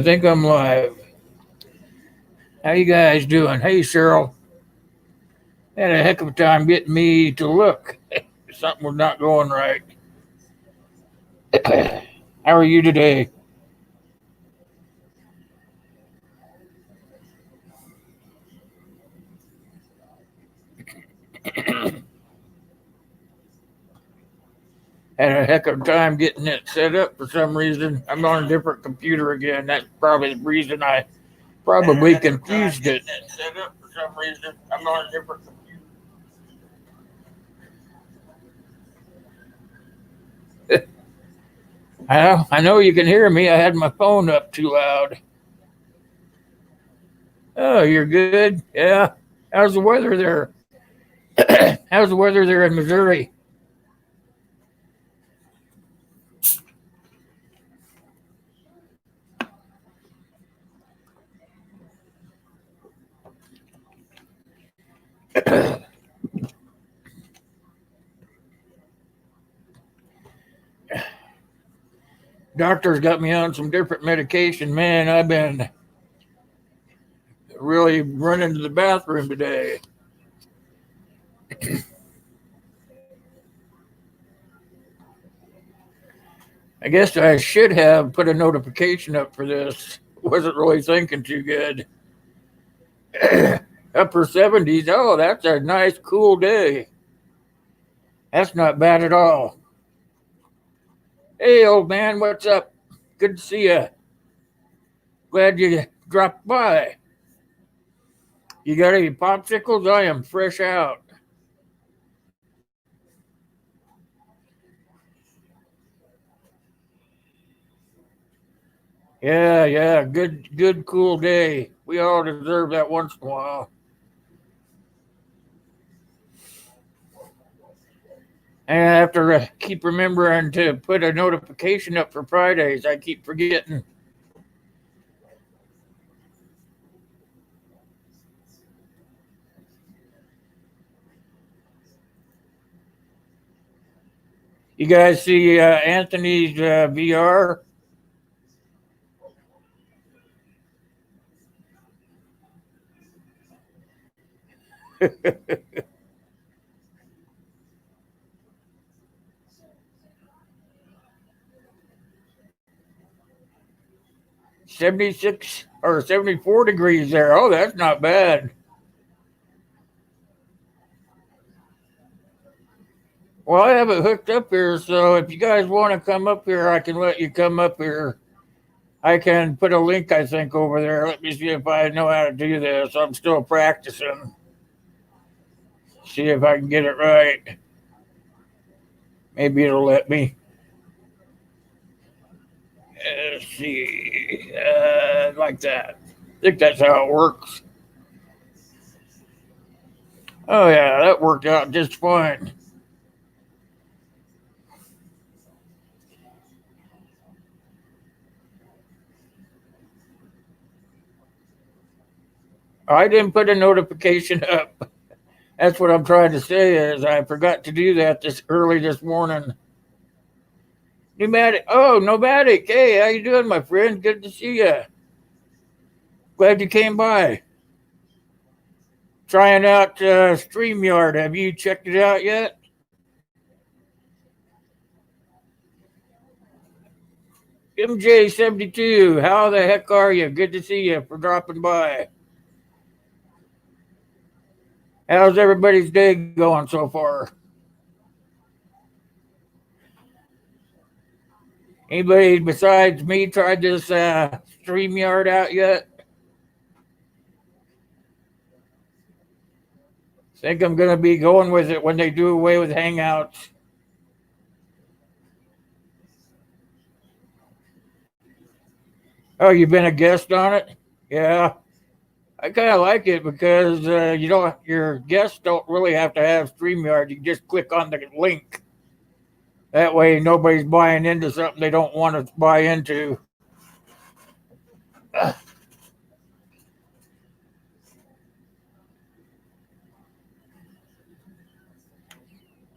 think I'm live. How you guys doing? Hey, Cheryl. Had a heck of a time getting me to look. Something was not going right. How are you today? Had a heck of a time getting it set up for some reason. I'm on a different computer again. That's probably the reason I probably confused it. Set up for some reason. I'm on a different computer. I know you can hear me. I had my phone up too loud. Oh, you're good? Yeah. How's the weather there? How's the weather there in Missouri? Doctor's got me on some different medication. Man, I've been really running to the bathroom today. I guess I should have put a notification up for this. Wasn't really thinking too good. Upper 70s. Oh, that's a nice, cool day. That's not bad at all. Hey, old man, what's up? Good to see you. Glad you dropped by. You got any popsicles? I am fresh out. Yeah, yeah, good, cool day. We all deserve that once in a while. And I have to keep remembering to put a notification up for Fridays. I keep forgetting. You guys see Anthony's VR? 76 or 74 degrees there. Oh, that's not bad. Well, I have it hooked up here, so if you guys want to come up here, I can let you come up here. I can put a link, I think, over there. Let me see if I know how to do this. I'm still practicing. See if I can get it right. Maybe it'll let me. Let's see. Like that. I think that's how it works. Oh, yeah, that worked out just fine. I didn't put a notification up. That's what I'm trying to say is I forgot to do that this early this morning. Pneumatic. Oh, Nomadic. Hey, how you doing, my friend? Good to see you. Glad you came by. Trying out StreamYard. Have you checked it out yet? MJ72, how the heck are you? Good to see you for dropping by. How's everybody's day going so far? Anybody besides me tried this StreamYard out yet? Think I'm going to be going with it when they do away with Hangouts. Oh, you've been a guest on it? Yeah. I kind of like it because you don't. Your guests don't really have to have Streamyard. You just click on the link. That way, nobody's buying into something they don't want to buy into.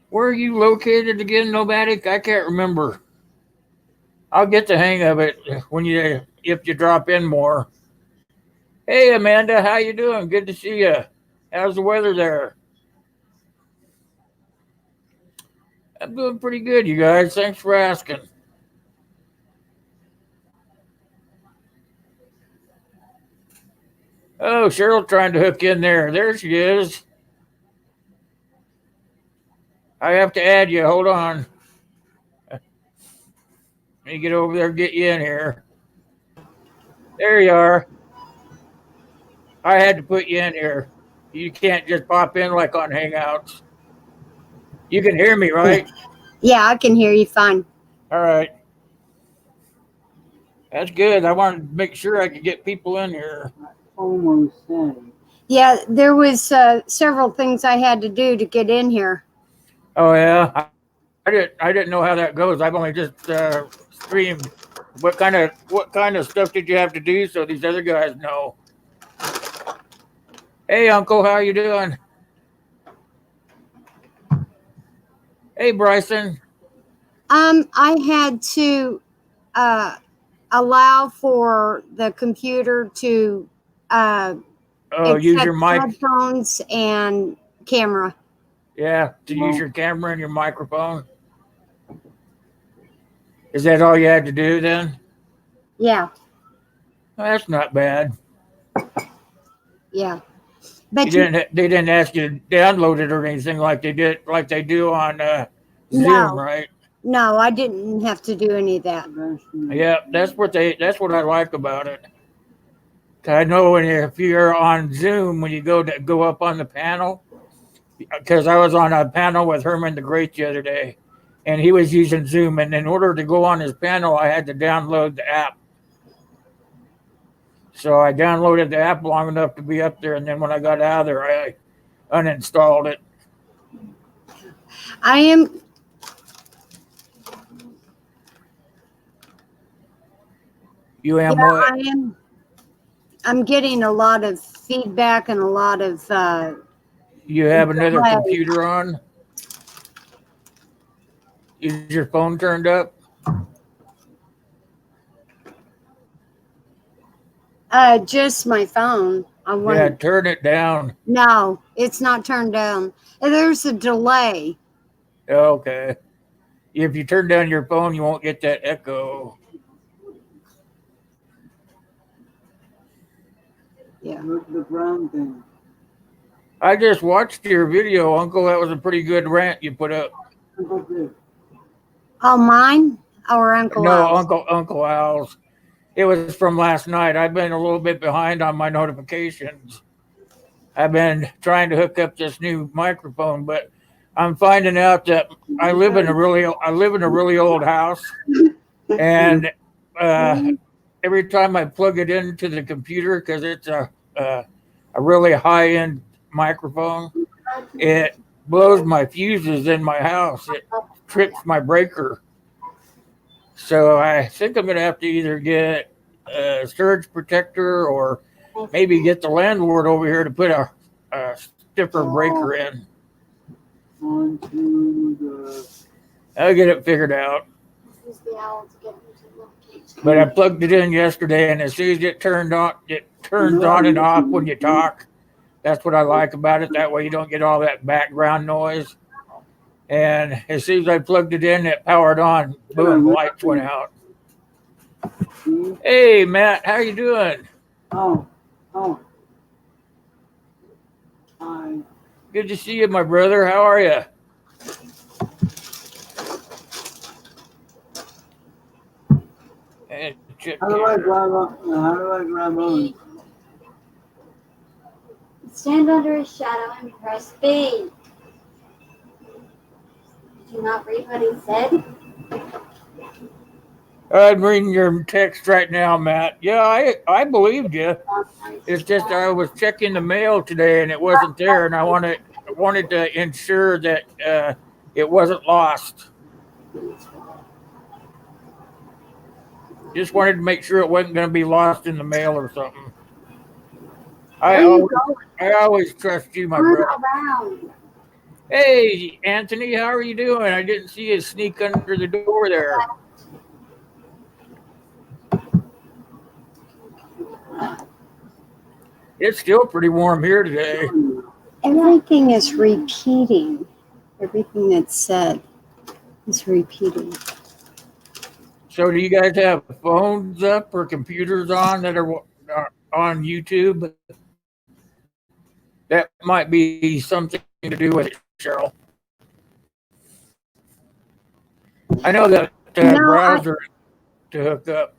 Where are you located again, Nomadic? I can't remember. I'll get the hang of it when you if you drop in more. Hey Amanda, how you doing? Good to see you. How's the weather there? I'm doing pretty good, you guys. Thanks for asking. Oh, Cheryl trying to hook in there. There she is. I have to add you. Hold on. Let me get over there and get you in here. There you are. I had to put you in here. You can't just pop in like on Hangouts. You can hear me, right? Yeah, I can hear you fine. All right. That's good. I wanted to make sure I could get people in here. Homesteading. Yeah, there was several things I had to do to get in here. Oh yeah. I didn't know how that goes. I've only just streamed. What kind of stuff did you have to do so these other guys know? Hey Uncle, how you doing? Hey Bryson. I had to allow for the computer to Oh, use accept your mic. headphones and camera. Yeah, to use your camera and your microphone. Is that all you had to do then? Yeah, Well, that's not bad. yeah. But They didn't ask you to download it or anything like they do on Zoom, no, right? no, I didn't have to do any of that. Yeah, that's what I like about it. I know if you're on Zoom when you go up on the panel, because I was on a panel with Herman the Great the other day, and he was using Zoom, and in order to go on his panel, I had to download the app. So I downloaded the app long enough to be up there, and then when I got out of there, I uninstalled it. I am. You am Yeah, what? I am. I'm getting a lot of feedback and a lot of. You have another delay. computer on? Is your phone turned up? Just my phone. I want. Yeah, turn it down. No, it's not turned down. There's a delay. Okay. If you turn down your phone, you won't get that echo. Yeah. The brown thing. I just watched your video, Uncle. That was a pretty good rant you put up. Oh, mine or Uncle No, Al's? Uncle Al's. It was from last night. I've been a little bit behind on my notifications. I've been trying to hook up this new microphone, but I'm finding out that I live in a really old house, and every time I plug it into the computer, because it's a really high end microphone, it blows my fuses in my house. It trips my breaker. So I think I'm going to have to either get a surge protector or maybe get the landlord over here to put a stiffer breaker in. I'll get it figured out. But I plugged it in yesterday, and as soon as it turns on and off when you talk. That's what I like about it. That way you don't get all that background noise. And as soon as I plugged it in, it powered on. Boom, lights went out. Hey, Matt, how you doing? Oh. Hi. Good to see you, my brother. How are you? How do I grab on? Stand under his shadow and press B. Did you not read what he said? I'm reading your text right now, Matt. Yeah, I believed you. It's just I was checking the mail today and it wasn't there, and I wanted to ensure that it wasn't lost. Just wanted to make sure it wasn't going to be lost in the mail or something. I always trust you, my brother. Around. Hey, Anthony, how are you doing? I didn't see you sneak under the door there. It's still pretty warm here today. Everything is repeating. Everything that's said is repeating. So, do you guys have phones up or computers on that are on YouTube? That might be something to do with it, Cheryl. I know that No, browser to hook up.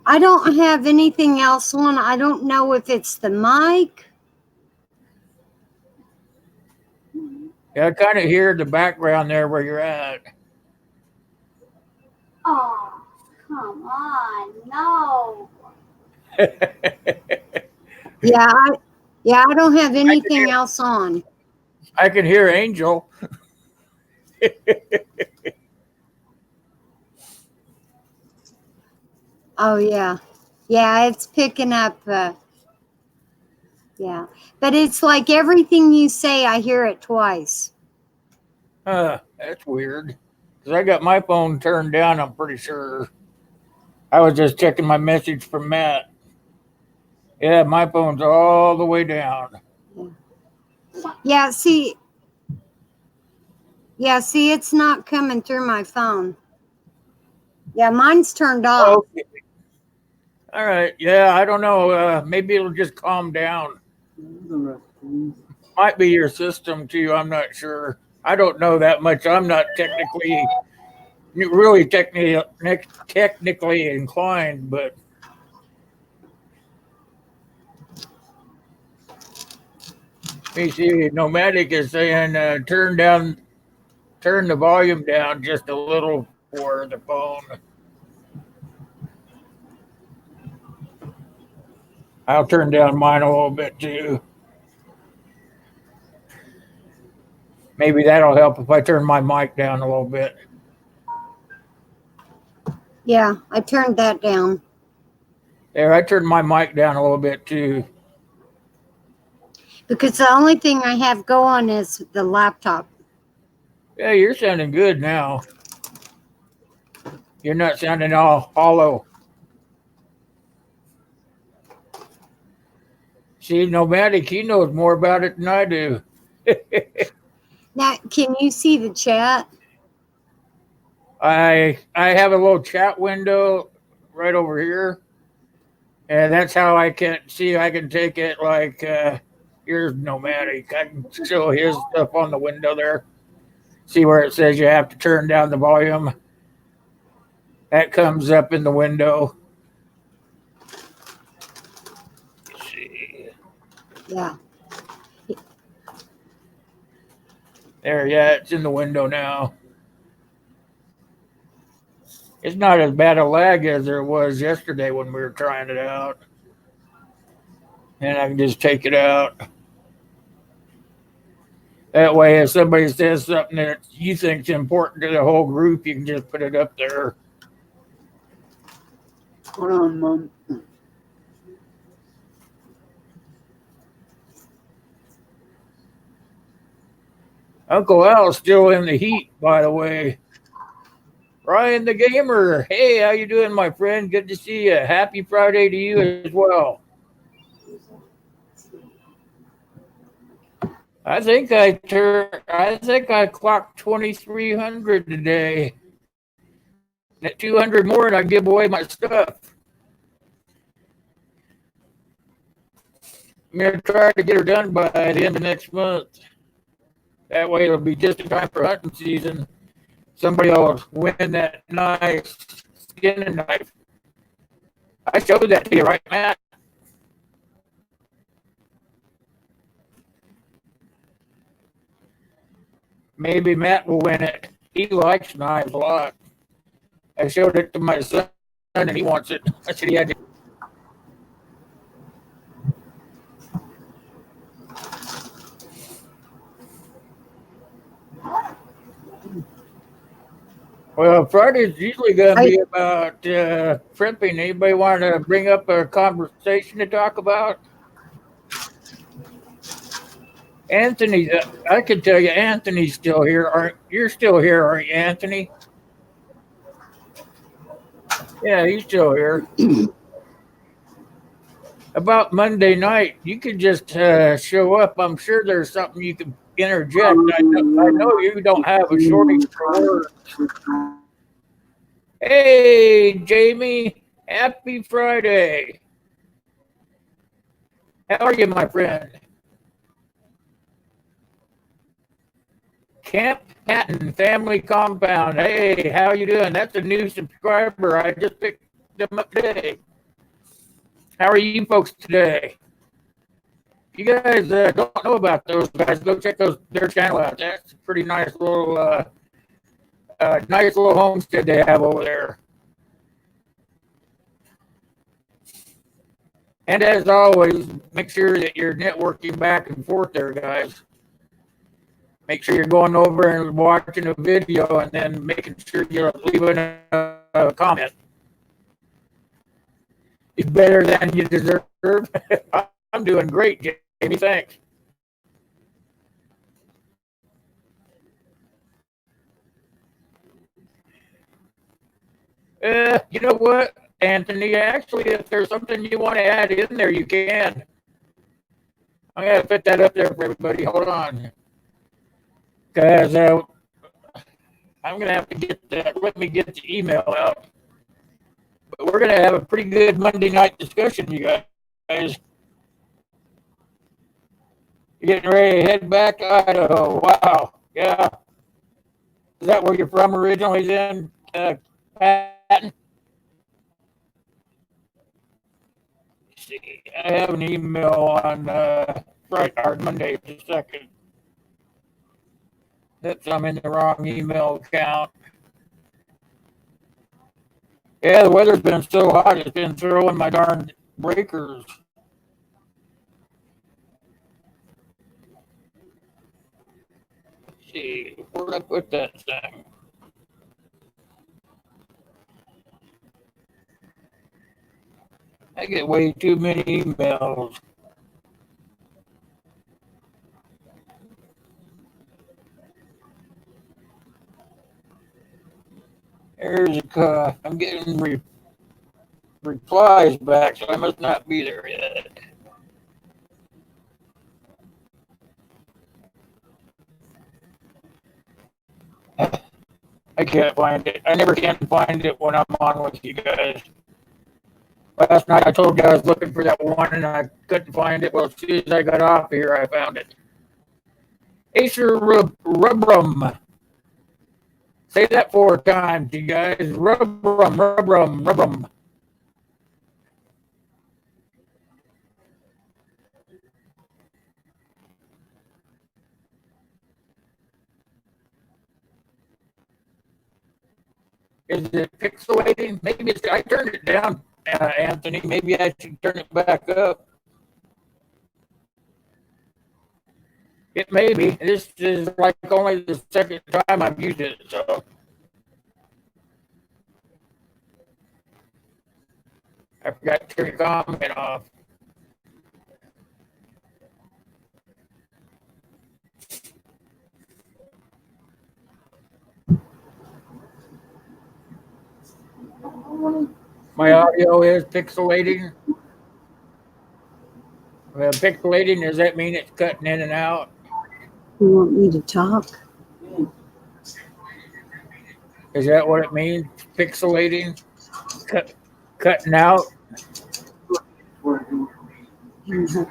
I don't have anything else on. I don't know if it's the mic. Yeah, I kind of hear the background there where you're at. Oh, come on. No. Yeah, I don't have anything else on. I can hear Angel. Oh yeah. Yeah, it's picking up yeah. But it's like everything you say, I hear it twice. That's weird. Because I got my phone turned down, I'm pretty sure. I was just checking my message from Matt. Yeah, my phone's all the way down. Yeah, see, it's not coming through my phone. Yeah, mine's turned off. Okay. All right. Yeah, I don't know. Maybe it'll just calm down. Might be your system too. I'm not sure. I don't know that much. I'm not really technically inclined, but let me see. Nomadic is saying turn the volume down just a little for the phone. I'll turn down mine a little bit too. Maybe that'll help if I turn my mic down a little bit. Yeah, I turned that down. There, I turned my mic down a little bit too. Because the only thing I have going is the laptop. Yeah, you're sounding good now. You're not sounding all hollow. See, Nomadic, he knows more about it than I do. Now, can you see the chat? I have a little chat window right over here, and that's how I can see. I can take it like here's Nomadic. I can show his stuff on the window there. See where it says you have to turn down the volume. That comes up in the window. Let's see. Yeah. There, yeah, it's in the window now. It's not as bad a lag as there was yesterday when we were trying it out. And I can just take it out. That way, if somebody says something that you think is important to the whole group, you can just put it up there. Hold on, Mom. Uncle Al's still in the heat, by the way. Ryan the Gamer, hey, how you doing, my friend? Good to see you. Happy Friday to you as well. I think I clocked 2,300 today. At 200 more, and I give away my stuff. I'm gonna try to get her done by the end of next month. That way, it'll be just in time for hunting season. Somebody will win that nice skinning knife. I showed that to you, right, Matt? Maybe Matt will win it. He likes knives a lot. I showed it to my son, and he wants it. I said he had to. Well, Friday's usually going to be about primping. Anybody want to bring up a conversation to talk about? Anthony, I can tell you, Anthony's still here. You're still here, aren't you, Anthony? Yeah, he's still here. about Monday night, you could just show up. I'm sure there's something you can interject. I know you don't have a shortage for words. Hey, Jamie, happy Friday. How are you, my friend? Camp Hatton Family Compound. Hey, how you doing? That's a new subscriber. I just picked them up today. How are you folks today? If you guys don't know about those guys, go check their channel out. That's a pretty nice little homestead they have over there. And as always, make sure that you're networking back and forth there, guys. Make sure you're going over and watching a video and then making sure you're leaving a comment. It's better than you deserve. I'm doing great, Jamie. Thanks. You know what, Anthony? Actually, if there's something you want to add in there, you can. I'm going to put that up there for everybody. Hold on. Because I'm going to have to get that. Let me get the email out. But we're going to have a pretty good Monday night discussion, you guys. You're getting ready to head back to Idaho. Wow. Yeah. Is that where you're from originally then, Patton? See, I have an email on Friday or Monday. Just a second. I'm in the wrong email account. Yeah, the weather's been so hot, it's been throwing my darn breakers. Let's see, where'd I put that thing? I get way too many emails. There's I'm getting replies back, so I must not be there yet. I can't find it. I never can find it when I'm on with you guys. Last night I told you I was looking for that one and I couldn't find it. Well, as soon as I got off here, I found it. Acer Rubrum. Say that 4 times, you guys. Rubrum. Is it pixelating? Maybe I turned it down, Anthony. Maybe I should turn it back up. It may be. This is like only the second time I've used it, so. I forgot to turn your comment off. My audio is pixelating. Pixelating, does that mean it's cutting in and out? You want me to talk? Is that what it means? Pixelating? Cutting out? Mhm.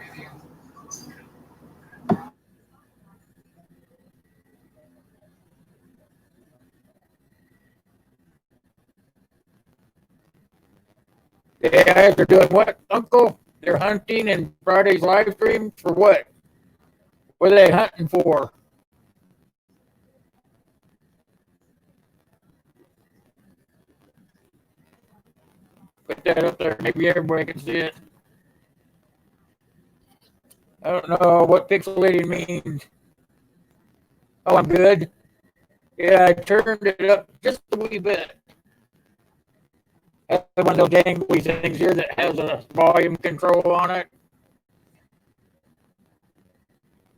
The guys are doing what, Uncle? They're hunting in Friday's live stream for what? What are they hunting for? Put that up there. Maybe everybody can see it. I don't know what pixelating means. Oh, I'm good. Yeah, I turned it up just a wee bit. I have one of those dangly things here that has a volume control on it.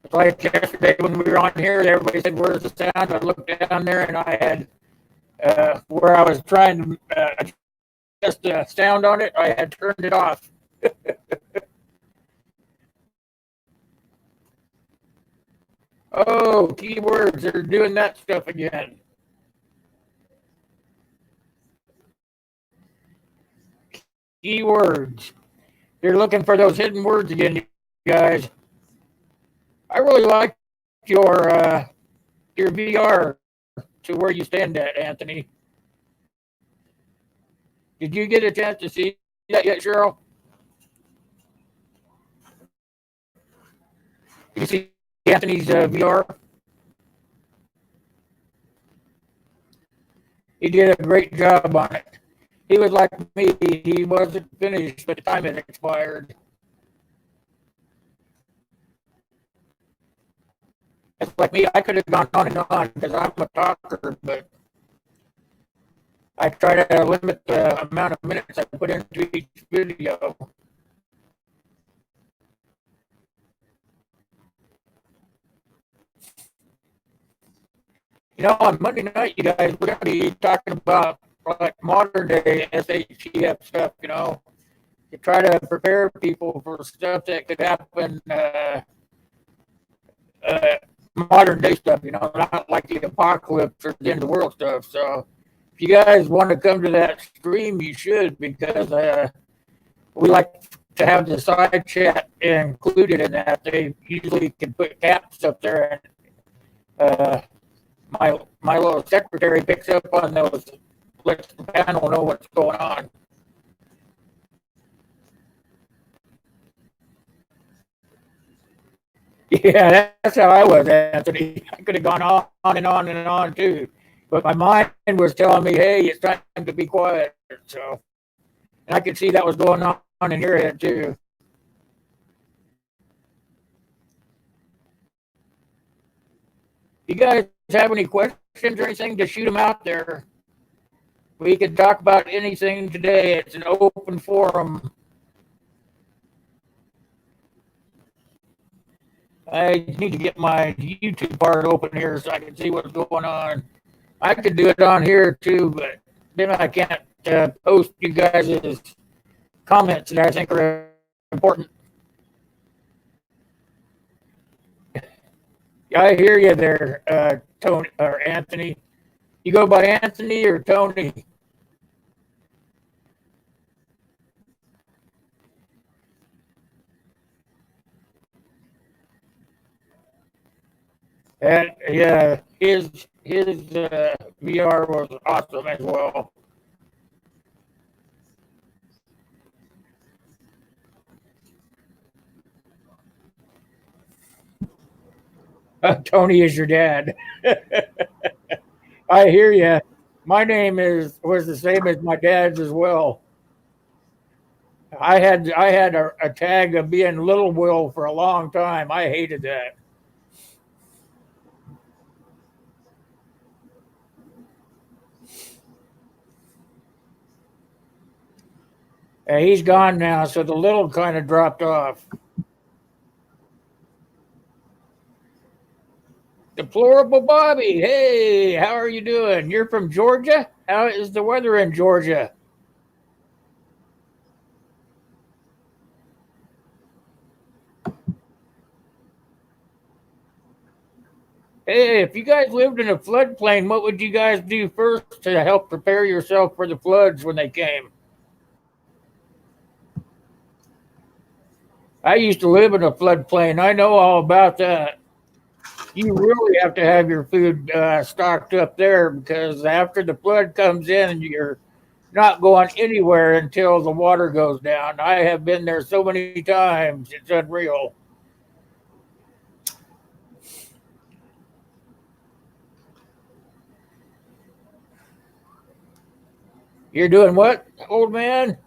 It's like yesterday when we were on here, everybody said, "Where's the sound?" I looked down there and I had where I was trying to adjust the sound on it, I had turned it off. Oh, keywords. They're doing that stuff again. Keywords. They're looking for those hidden words again, you guys. I really like your VR to where you stand at, Anthony. Did you get a chance to see that yet, Cheryl? Did you see Anthony's VR? He did a great job on it. He was like me. He wasn't finished, but the time had expired. It's like me. I could have gone on and on because I'm a talker, but I try to limit the amount of minutes I put into each video. You know, on Monday night, you guys, we're going to be talking about like modern day SHTF stuff, you know, to try to prepare people for stuff that could happen, modern day stuff, you know, not like the apocalypse or the end of the world stuff. So if you guys want to come to that stream, you should, because we like to have the side chat included in that. They usually can put caps up there, and my little secretary picks up on those, lets the panel know what's going on. Yeah, that's how I was, Anthony. I could have gone on and on and on too, but my mind was telling me, "Hey, it's time to be quiet." So, and I could see that was going on in your head too. You guys have any questions or anything, to shoot them out there. We could talk about anything today. It's an open forum. I need to get my YouTube part open here so I can see what's going on. I could do it on here too, but then I can't post you guys' comments that I think are important. I hear you there, Tony or Anthony. You go by Anthony or Tony? And yeah, his VR was awesome as well. Tony is your dad. I hear you. My name was the same as my dad's as well. I had a tag of being Little Will for a long time. I hated that. He's gone now, so the little kind of dropped off. Deplorable Bobby, hey, how are you doing? You're from Georgia? How is the weather in Georgia? Hey, if you guys lived in a floodplain, what would you guys do first to help prepare yourself for the floods when they came? I used to live in a floodplain. I know all about that. You really have to have your food stocked up there, because after the flood comes in, you're not going anywhere until the water goes down. I have been there so many times, it's unreal. You're doing what, old man?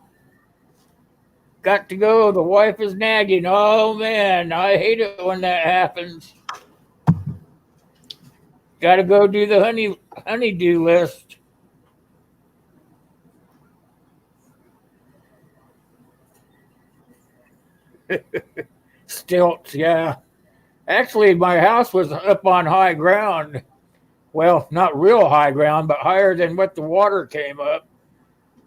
Got to go. The wife is nagging. Oh man, I hate it when that happens. Got to go do the honeydew list. Stilts, yeah. Actually, my house was up on high ground. Well, not real high ground, but higher than what the water came up.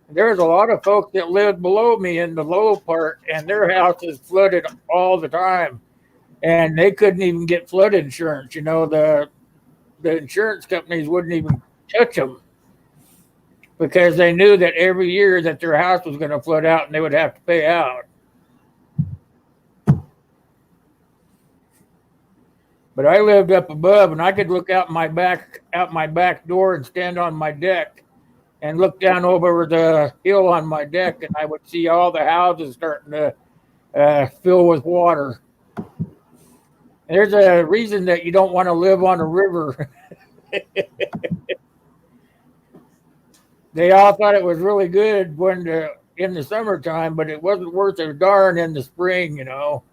There's a lot of folks that lived below me in the low part, and their houses flooded all the time. and they couldn't even get flood insurance. You know, the insurance companies wouldn't even touch them because they knew that every year that their house was going to flood out and they would have to pay out. But I lived up above, and I could look out my back door and stand on my deck and look down over the hill on my deck, and I would see all the houses starting to fill with water. There's a reason that you don't want to live on a river. They all thought it was really good in the summertime, but it wasn't worth a darn in the spring, you know.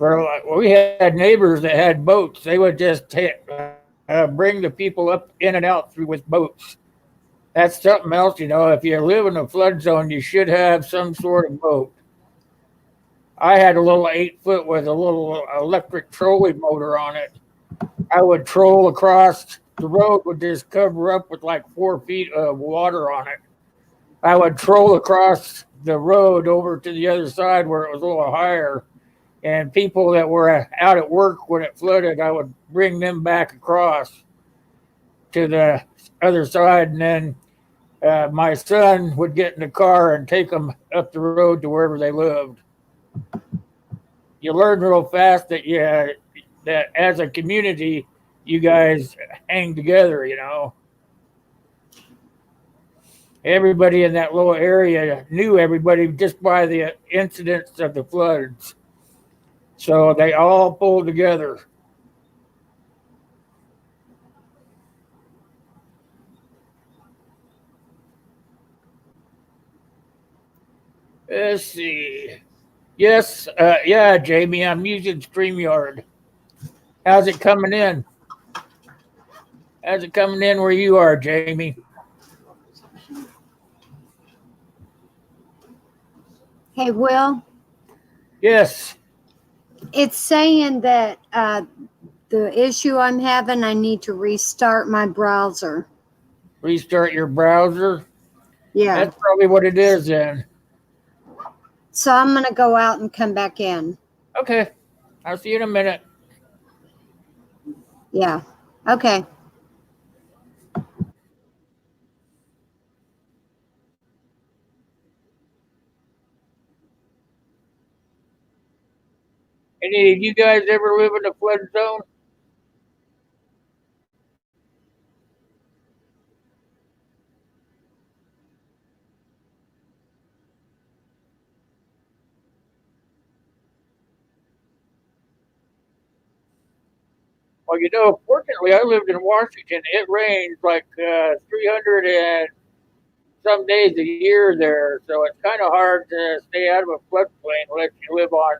We had neighbors that had boats. They would just bring the people up in and out through with boats. That's something else, you know. If you live in a flood zone, you should have some sort of boat. I had a little 8-foot with a little electric trolling motor on it. I would troll across the road, would just cover up with like 4 feet of water on it. I would troll across the road over to the other side where it was a little higher. And people that were out at work when it flooded, I would bring them back across to the other side. And then my son would get in the car and take them up the road to wherever they lived. You learn real fast that as a community, you guys hang together, you know. Everybody in that little area knew everybody just by the incidents of the floods. So they all pulled together. Let's see. Yes, yeah, Jamie, I'm using StreamYard. How's it coming in? How's it coming in where you are, Jamie? Hey, Will, Yes. it's saying that the issue I'm having, I need to restart my browser. Restart your browser? Yeah. That's probably what it is then. So I'm going to go out and come back in. Okay. I'll see you in a minute. Yeah. Okay. Any of you guys ever live in a flood zone? Well, you know, fortunately, I lived in Washington. It rains like 300 and some days a year there, so it's kind of hard to stay out of a floodplain unless you live on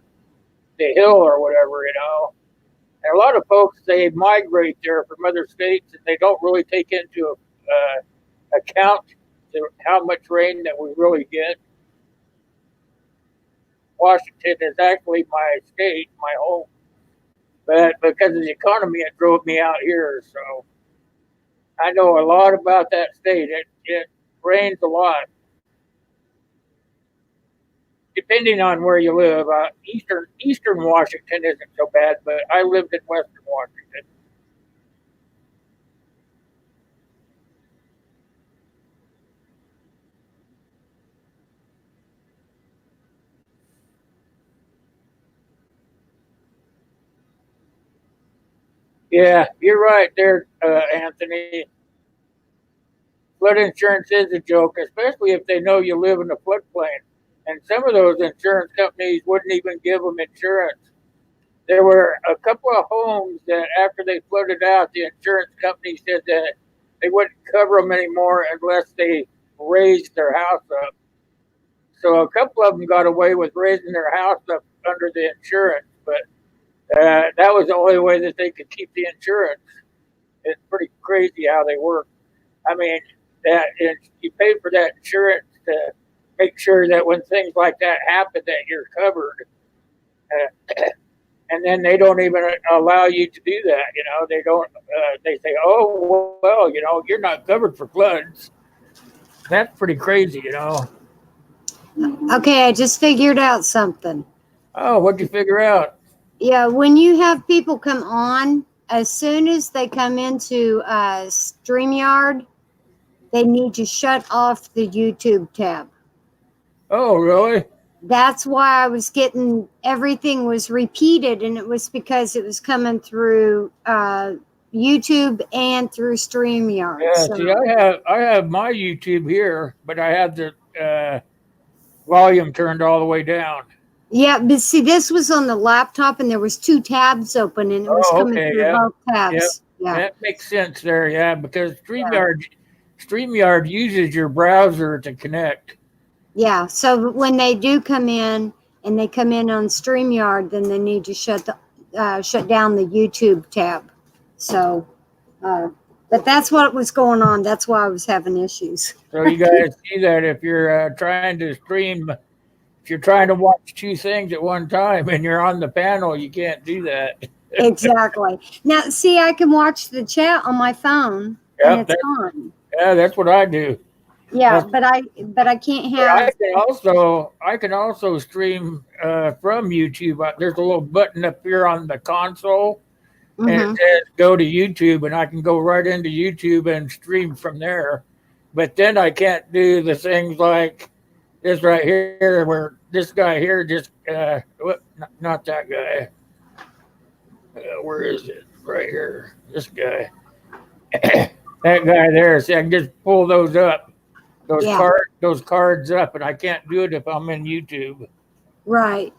the hill or whatever, you know. And a lot of folks, they migrate there from other states, and they don't really take into account how much rain that we really get. Washington is actually my state, my home, but because of the economy, it drove me out here. So I know a lot about that state. It rains a lot, depending on where you live. Eastern Washington isn't so bad, but I lived in Western Washington. Yeah, you're right there, Anthony. Flood insurance is a joke, especially if they know you live in a floodplain. And some of those insurance companies wouldn't even give them insurance. There were a couple of homes that after they flooded out, the insurance company said that they wouldn't cover them anymore unless they raised their house up. So a couple of them got away with raising their house up under the insurance, but that was the only way that they could keep the insurance. It's pretty crazy how they work. I mean, you pay for that insurance to make sure that when things like that happen, that you're covered. And then they don't even allow you to do that. You know, they don't. They say, "Oh, well, you know, you're not covered for floods." That's pretty crazy, you know. Okay, I just figured out something. Oh, what'd you figure out? Yeah, when you have people come on, as soon as they come into StreamYard, they need to shut off the YouTube tab. Oh, really? That's why I was getting everything was repeated, and it was because it was coming through YouTube and through StreamYard. Yeah. So, See, I have my YouTube here, but I have the volume turned all the way down. yeah, but see, this was on the laptop, and there was two tabs open, and it was Oh, coming okay. through Yep. both Yep. tabs. Yeah, That makes sense there. Yeah, because StreamYard uses your browser to connect. yeah. So when they do come in, and they come in on StreamYard, then they need to shut down the YouTube tab. So, but that's what was going on. That's why I was having issues. So you guys see that if you're trying to stream, if you're trying to watch two things at one time and you're on the panel, you can't do that. Exactly. Now, see, I can watch the chat on my phone, and Yep, it's on. that's what I do. Yeah, That's- but I can't But have. I can also stream from YouTube. There's a little button up here on the console, and it Mhm. says go to YouTube, and I can go right into YouTube and stream from there. But then I can't do the things like this right here, where this guy here just not that guy. Where is it? Right here. This guy. That guy there. See, I can just pull those up, Yeah. those cards up, and I can't do it if I'm in YouTube. Right.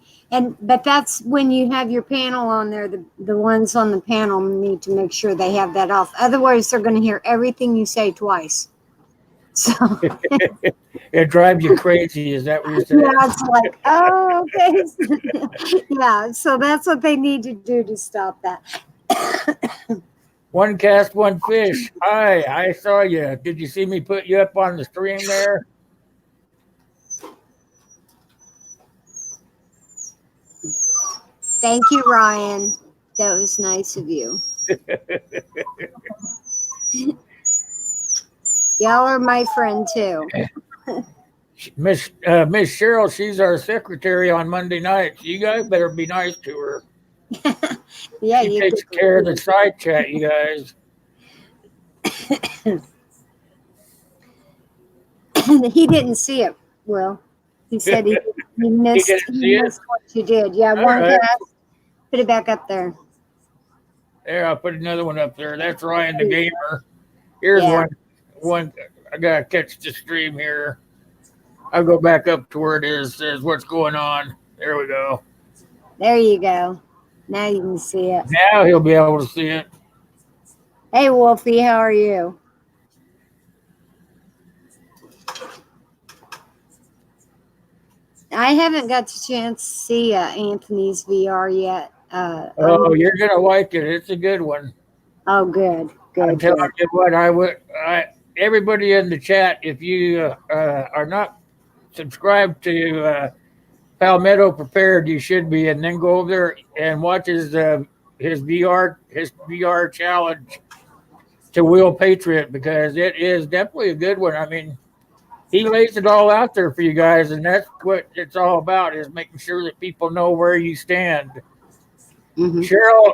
But that's when you have your panel on there, the ones on the panel need to make sure they have that off. Otherwise they're going to hear everything you say twice. So It drives you crazy. Is that what you're saying? yeah, it's like, oh, okay. Yeah, so that's what they need to do to stop that. One cast, one fish. Hi, I saw you. Did you see me put you up on the stream there? Thank you, Ryan. That was nice of you. Y'all are my friend too. Miss Cheryl, she's our secretary on Monday nights. You guys better be nice to her. Yeah, She you takes care of the side chat, you guys. He didn't see it. Well, he said he missed, didn't see he it? missed what you did. Yeah, All one right. cast. Put it back up there. There, I'll put another one up there. That's Ryan the Gamer. Here's Yeah. one. I gotta catch the stream here. I'll go back up to where it is. Says what's going on. There we go. There you go. Now you can see it. Now he'll be able to see it. Hey, Wolfie, how are you? I haven't got the chance to see Anthony's VR yet. Oh, you're gonna like it. It's a good one. Oh, good, I'm good, telling good. you what. Everybody in the chat, if you are not subscribed to Palmetto Prepared, you should be, and then go over there and watch his VR challenge to Wheel Patriot, because it is definitely a good one. I mean, he lays it all out there for you guys, and that's what it's all about, is making sure that people know where you stand. Mhm.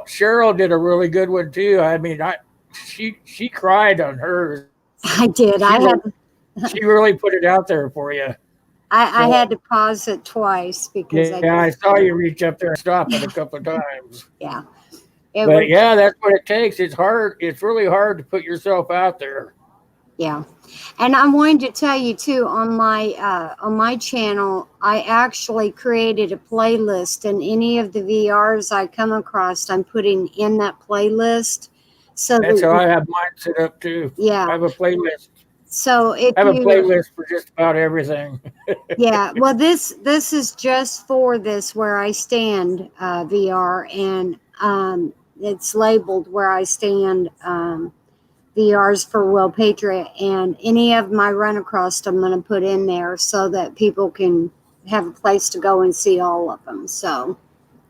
Cheryl did a really good one too. I mean, she cried on hers. I did. She really put it out there for you. I had to pause it twice because I saw you reach up there and stop it a couple of times. Yeah. But yeah, that's what it takes. It's hard. It's really hard to put yourself out there. Yeah. And I'm wanting to tell you too, on my channel, I actually created a playlist, and any of the VRs I come across, I'm putting in that playlist. So That's how I have mine set up too. Yeah. I have a playlist. So if I have a playlist for just about everything. Yeah, well, this is just for this Where I Stand VR, and it's labeled Where I Stand VRs for Will Patriot, and any of my run across I'm going to put in there so that people can have a place to go and see all of them. So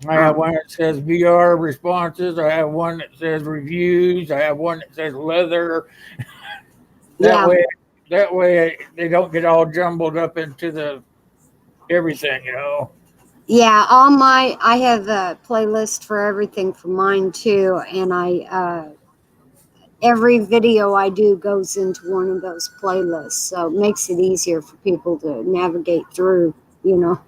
I have one that says VR responses. I have one that says reviews. I have one that says leather. That Yeah. way, that way they don't get all jumbled up into the everything, you know. Yeah, I have a playlist for everything for mine too, and every video I do goes into one of those playlists, so it makes it easier for people to navigate through, you know,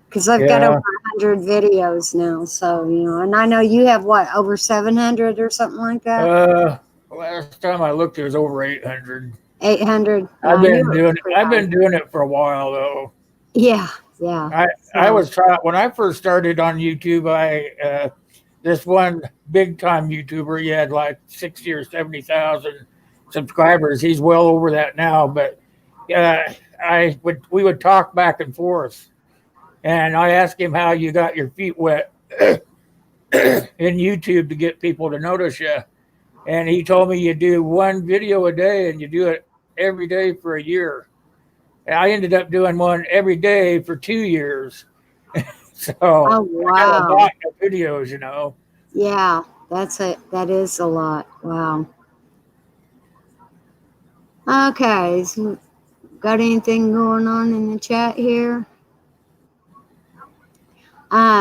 because I've got over Yeah. 100 videos now, so you know, and I know you have what, over 700 or something like that. Uh, last time I looked, it was over 800. 800. Yeah, I knew it was pretty I've high. been doing it for a while though. Yeah, yeah. I So, was trying when I first started on YouTube. This one big time YouTuber, he had like 60 or 70,000 subscribers. He's well over that now, but I would we would talk back and forth, and I asked him how you got your feet wet in YouTube to get people to notice you, and he told me you do one video a day and you do it every day for a year. And I ended up doing one every day for 2 years. So oh I got a wow. lot of videos, you know. Yeah, that is a lot. Wow. Okay, so got anything going on in the chat here?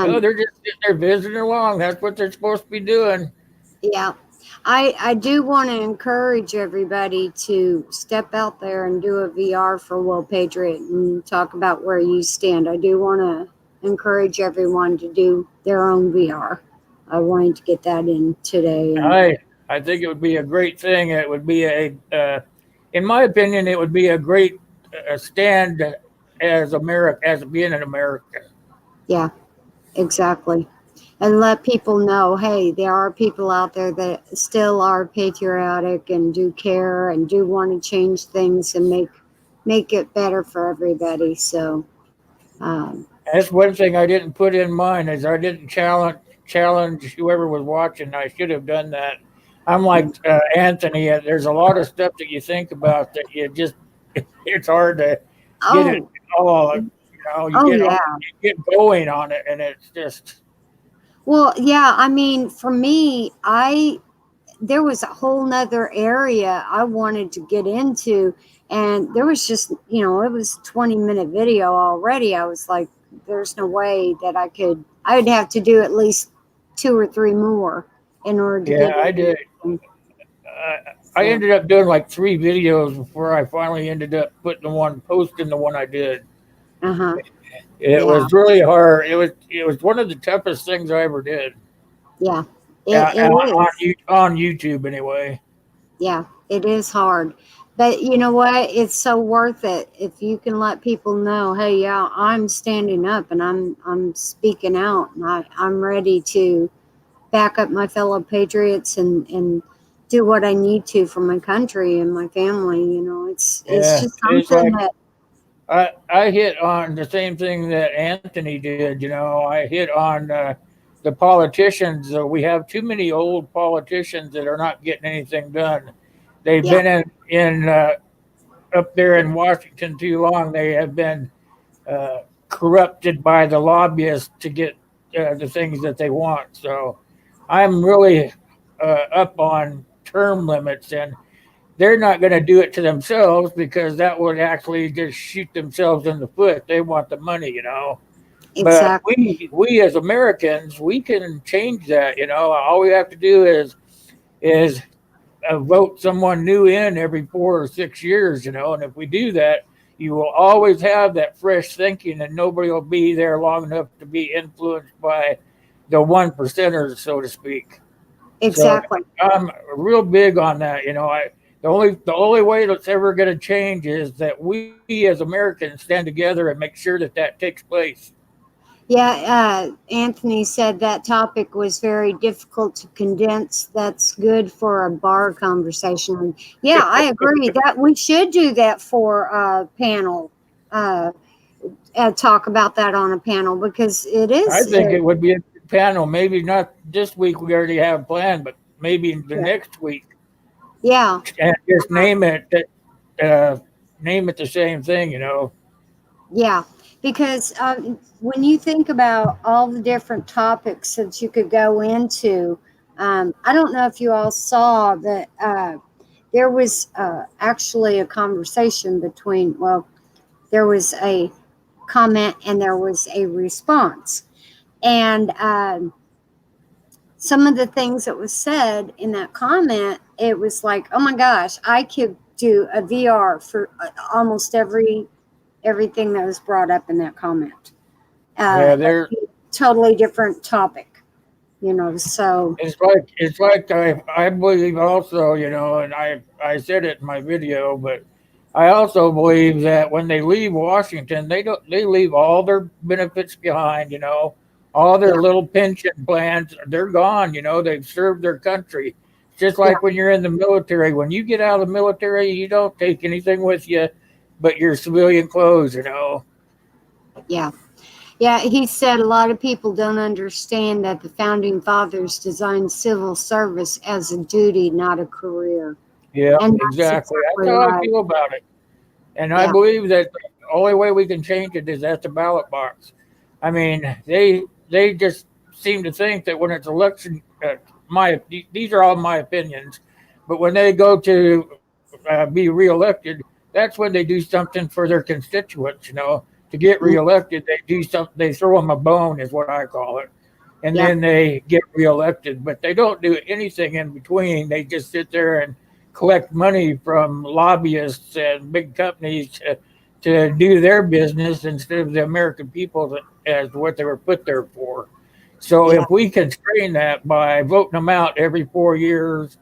No, Um, they're just sitting there visiting along. That's what they're supposed to be doing. yeah. I do want to encourage everybody to step out there and do a VR for Will Patriot and talk about where you stand. I do want to encourage everyone to do their own VR. I wanted to get that in today. And I I think it would be a great thing. It would be in my opinion, it would be a great stand as America, as being an American. yeah, exactly. And let people know, hey, there are people out there that still are patriotic and do care and do want to change things and make it better for everybody. So, um, That's one thing I didn't put in mind is I didn't challenge whoever was watching. I should have done that. I'm like Anthony. There's a lot of stuff that you think about that you just it's hard to get it oh, all. You know, oh yeah. you get going on it, and it's just Well, yeah. I mean, for me, there was a whole nother area I wanted to get into, and there was just, you know, it was a 20-minute video already. I was like, there's no way that I would have to do at least two or three more in order to yeah. get I into did. it. I So, ended up doing like 3 videos before I finally ended up posting the one I did. uh-huh. It Yeah, was really hard. It was one of the toughest things I ever did. yeah. It On is. on YouTube anyway. Yeah, it is hard. But you know what? It's so worth it if you can let people know, hey, yeah, I'm standing up and I'm speaking out and I'm ready to back up my fellow patriots and do what I need to for my country and my family. You know, it's Yeah, just it's something like that I hit on the same thing that Anthony did. You know, I hit on the politicians. We have too many old politicians that are not getting anything done. They've yeah, been in up there in Washington too long. They have been corrupted by the lobbyists to get the things that they want. So I'm really up on term limits, and they're not going to do it to themselves because that would actually just shoot themselves in the foot. They want the money, you know. But exactly. we as Americans, we can change that. You know, all we have to do is vote someone new in every 4 or 6 years. You know, and if we do that, you will always have that fresh thinking, and nobody will be there long enough to be influenced by the one percenters, so to speak. So Exactly. I'm real big on that. You know, the only way that's ever going to change is that we as Americans stand together and make sure that that takes place. Yeah, Anthony said that topic was very difficult to condense. That's good for a bar conversation. Yeah, I agree that we should do that for a panel. Uh, talk about that on a panel because it I is. think it would be a good panel. Maybe not this week. We already have planned, but maybe the next week, Yeah, and just name it the same thing. You know. yeah. Because when you think about all the different topics that you could go into, I don't know if you all saw that. there was actually a conversation between, well, there was a comment and there was a response. And some of the things that was said in that comment, it was like, oh my gosh, I could do a VR for almost everything that was brought up in that comment. Yeah, there. Totally different topic, so It's like I believe also, and I said it in my video, but I also believe that when they leave Washington, they leave all their benefits behind, all yeah, their little pension plans, they're gone, they've served their country. Just yeah, like when you're in the military, when you get out of the military, you don't take anything with you but your civilian clothes. yeah. Yeah, he said a lot of people don't understand that the founding fathers designed civil service as a duty, not a career. Yeah, And that's exactly. That's exactly how I right. feel about it. And I Yeah, believe that the only way we can change it is at the ballot box. I mean, they just seem to think that when it's election, these are all my opinions, but when they go to be reelected, that's when they do something for their constituents. To get mm, reelected, they do something. They throw them a bone, is what I call it, and yeah, then they get reelected. But they don't do anything in between. They just sit there and collect money from lobbyists and big companies to do their business instead of the American people as what they were put there for. So yeah, if we constrain that by voting them out every 4 years,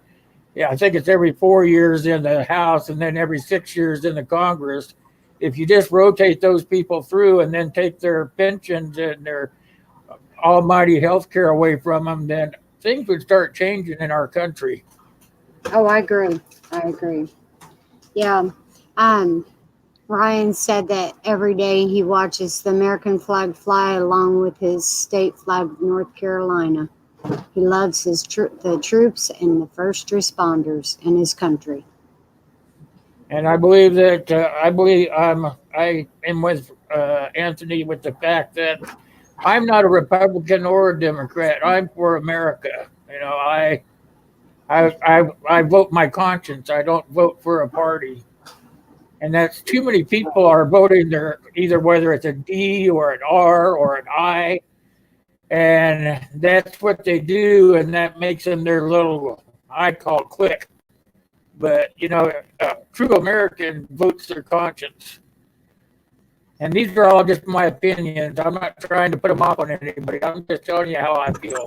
yeah, I think it's every 4 years in the House and then every 6 years in the Congress. If you just rotate those people through and then take their pensions and their almighty health care away from them, then things would start changing in our country. oh, I agree. I agree. Yeah. Um, Ryan said that every day he watches the American flag fly along with his state flag of North Carolina. He loves the troops and the first responders in his country. And I believe that I am with Anthony with the fact that I'm not a Republican or a Democrat. I'm for America. I vote my conscience. I don't vote for a party, and that's too many people are voting there either whether it's a D or an R or an I, and that's what they do, and that makes them their little I call clique. But a true American votes their conscience. And these are all just my opinions. I'm not trying to put them off on anybody. I'm just telling you how I feel.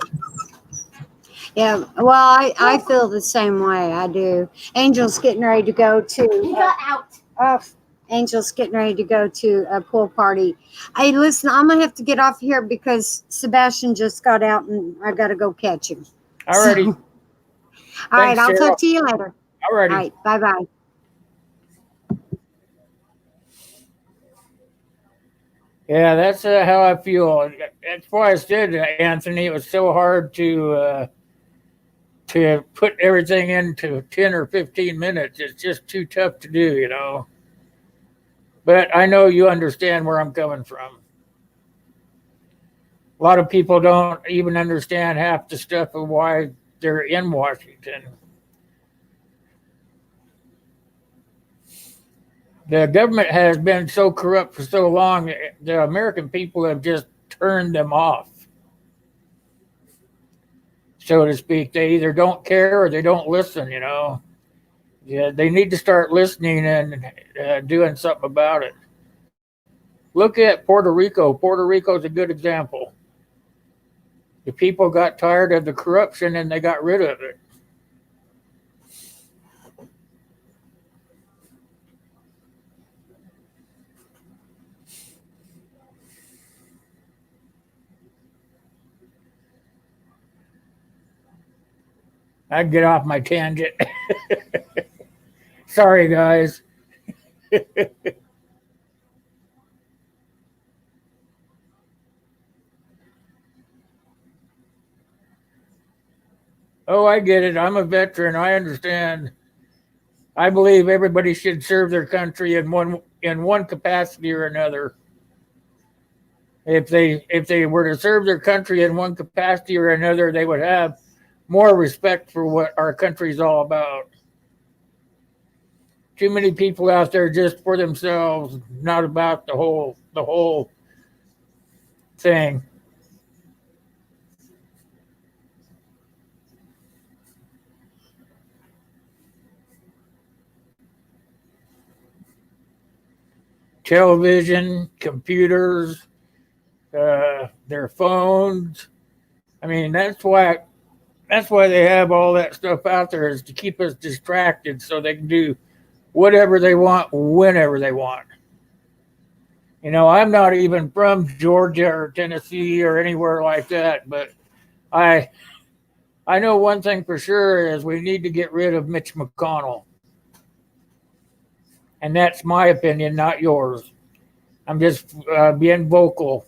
Yeah, well, I feel the same way. I do. Angel's getting ready to go He to. got out. Oh, Angel's getting ready to go to a pool party. Hey, listen, I'm gonna have to get off here because Sebastian just got out and I gotta go catch him. So, Alrighty. all right, Thanks, I'll Cheryl. talk to you later. All Alrighty. right, bye bye. Yeah, that's how I feel. That's why I said, Anthony, it was so hard to put everything into 10 or 15 minutes. It's just too tough to do. But I know you understand where I'm coming from. A lot of people don't even understand half the stuff of why they're in Washington. The government has been so corrupt for so long, the American people have just turned them off, so to speak. They either don't care or they don't listen. Yeah, they need to start listening and doing something about it. Look at Puerto Rico. Puerto Rico is a good example. The people got tired of the corruption and they got rid of it. I'd get off my tangent. Sorry, guys. Oh, I get it. I'm a veteran. I understand. I believe everybody should serve their country in one capacity or another. If they were to serve their country in one capacity or another, they would have more respect for what our country's all about. too many people out there just for themselves, not about the whole thing. Television, computers, their phones. I mean, that's why they have all that stuff out there, is to keep us distracted so they can do whatever they want whenever they want. I'm not even from Georgia or Tennessee or anywhere like that, but I I know one thing for sure is we need to get rid of Mitch McConnell, and that's my opinion, not yours. I'm just being vocal.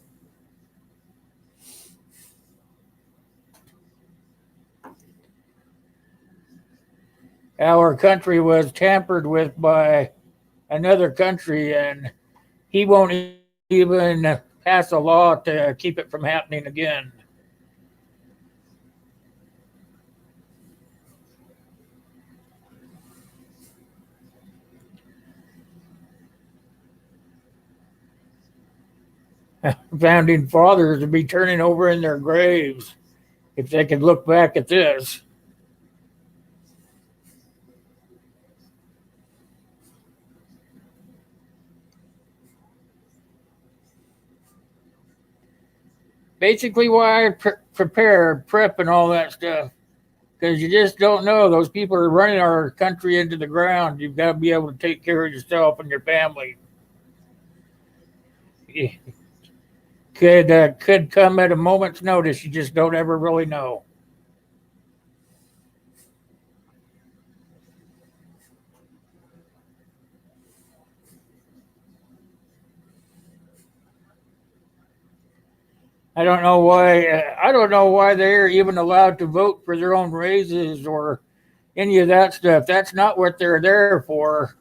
Our country was tampered with by another country, and he won't even pass a law to keep it from happening again. Founding fathers would be turning over in their graves if they could look back at this. Basically, why I prepare, prep, and all that stuff, because you just don't know. Those people are running our country into the ground. You've got to be able to take care of yourself and your family. Could come at a moment's notice. You just don't ever really know. I don't know why. I don't know why they're even allowed to vote for their own raises or any of that stuff. That's not what they're there for.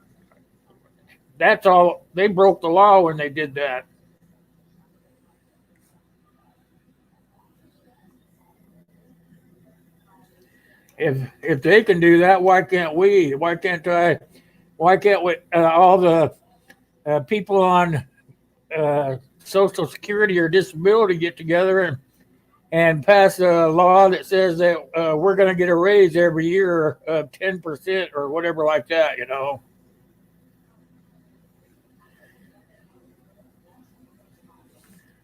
That's all. They broke the law when they did that. If they can do that, why can't we? Why can't I? Why can't we? All the people on Social Security or disability get together and pass a law that says that we're going to get a raise every year of 10% or whatever like that.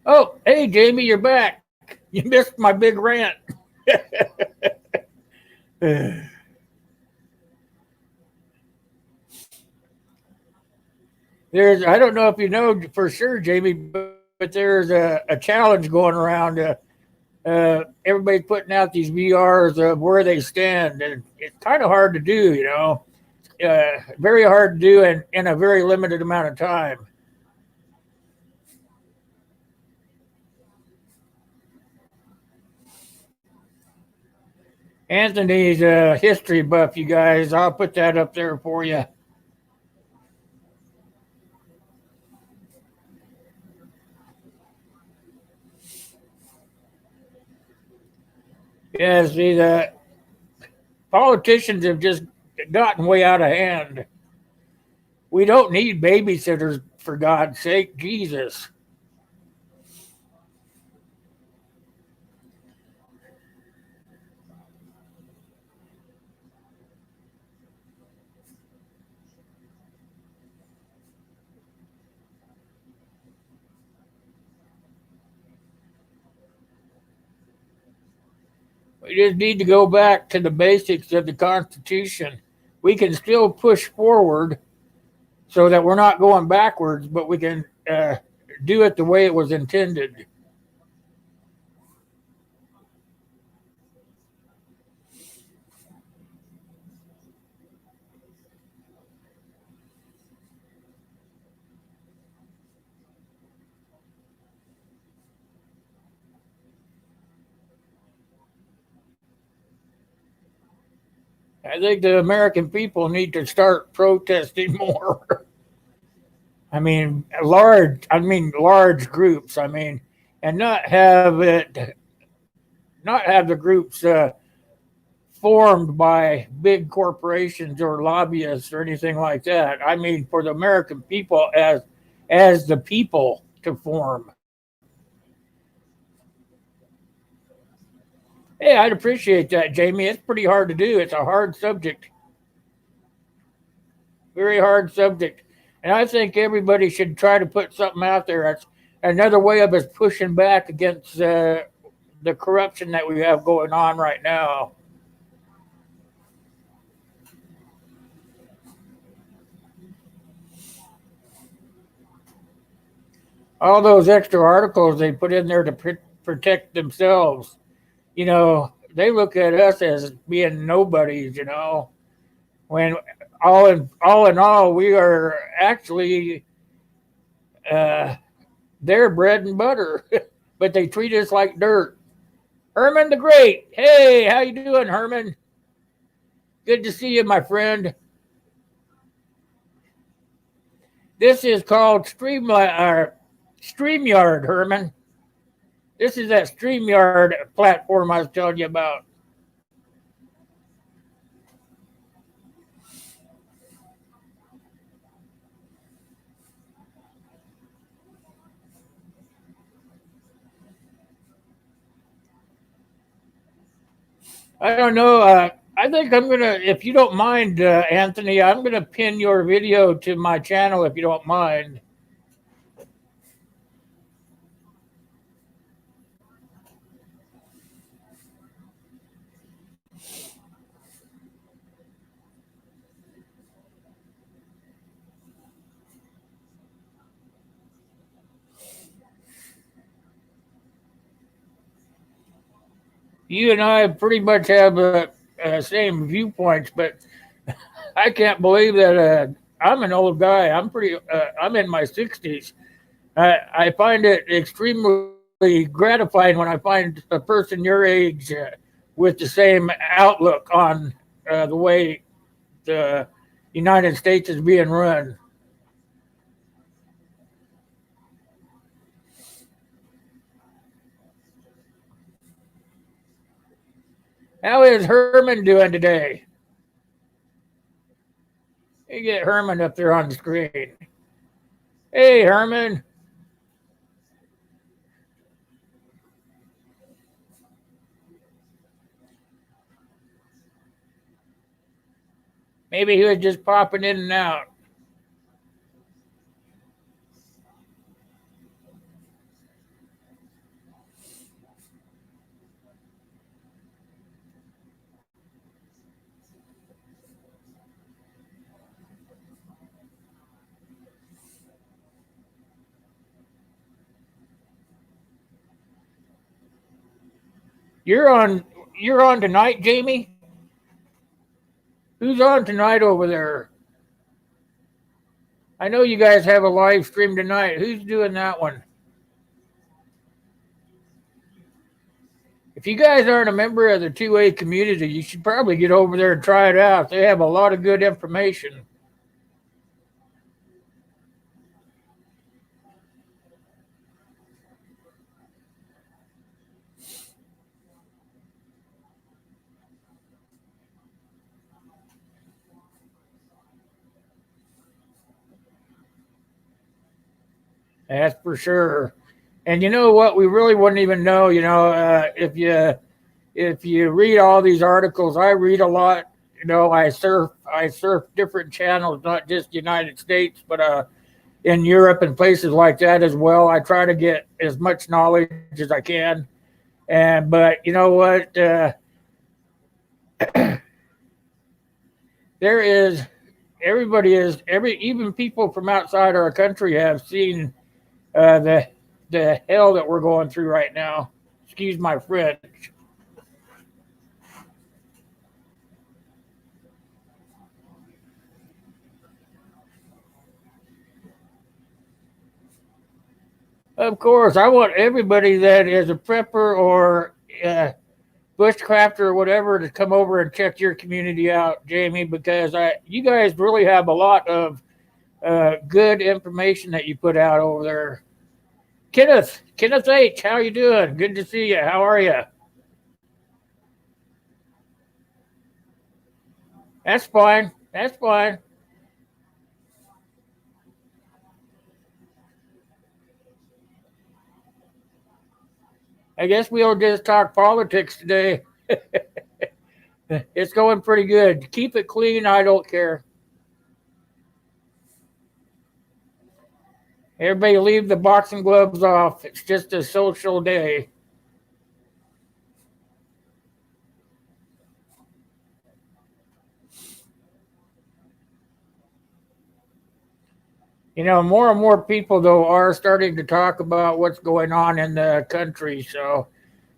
Oh, hey, Jamie, you're back. You missed my big rant. I don't know if you know for sure, Jamie, but there's a challenge going around. Everybody's putting out these VRs of where they stand, and it's kind of hard to do, very hard to do in a very limited amount of time. Anthony's a history buff, you guys. I'll put that up there for you. Yeah, see, the politicians have just gotten way out of hand. We don't need babysitters, for God's sake, Jesus. We just need to go back to the basics of the Constitution. We can still push forward so that we're not going backwards, but we can do it the way it was intended. I think the American people need to start protesting more. large groups. And not have the groups formed by big corporations or lobbyists or anything like that. I mean, for the American people as the people to form. Hey, I'd appreciate that, Jamie. It's pretty hard to do. It's a hard subject, very hard subject, and I think everybody should try to put something out there. That's another way of us pushing back against the corruption that we have going on right now. All those extra articles they put in there to protect themselves, they look at us as being nobodies, when all in all, we are actually their bread and butter, but they treat us like dirt. Herman the Great, hey, how you doing, Herman? Good to see you, my friend. This is called StreamYard, Herman. This is that StreamYard platform I was telling you about. I don't know. I think I'm going to, if you don't mind, Anthony, I'm going to pin your video to my channel if you don't mind. You and I pretty much have same viewpoints, but I can't believe that I'm an old guy. I'm in my 60s. I find it extremely gratifying when I find a person your age with the same outlook on the way the United States is being run. How is Herman doing today? You get Herman up there on the screen. Hey, Herman. Maybe he was just popping in and out. You're on tonight, Jamie? Who's on tonight over there? I know you guys have a live stream tonight. Who's doing that one? If you guys aren't a member of the 2A community, you should probably get over there and try it out. They have a lot of good information. That's for sure. And you know what? We really wouldn't even know. If you read all these articles, I read a lot. I surf different channels, not just United States, but in Europe and places like that as well. I try to get as much knowledge as I can. But you know what? Even people from outside our country have seen the hell that we're going through right now. Excuse my French. Of course, I want everybody that is a prepper or bushcrafter or whatever to come over and check your community out, Jamie, because you guys really have a lot of good information that you put out over there. Kenneth H., how you doing? Good to see you. How are you? That's fine. That's fine. I guess we'll just talk politics today. It's going pretty good. Keep it clean. I don't care. Everybody leave the boxing gloves off. It's just a social day. You know, more and more people, though, are starting to talk about what's going on in the country. So,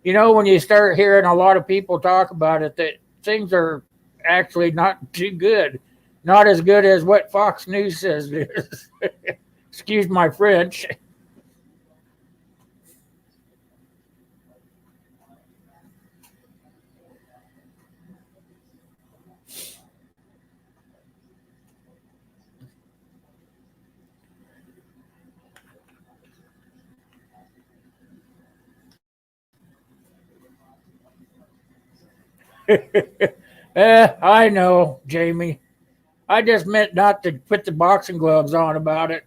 you know, when you start hearing a lot of people talk about it, that things are actually not too good. Not as good as what Fox News says it is. Excuse my French. I know, Jamie. I just meant not to put the boxing gloves on about it.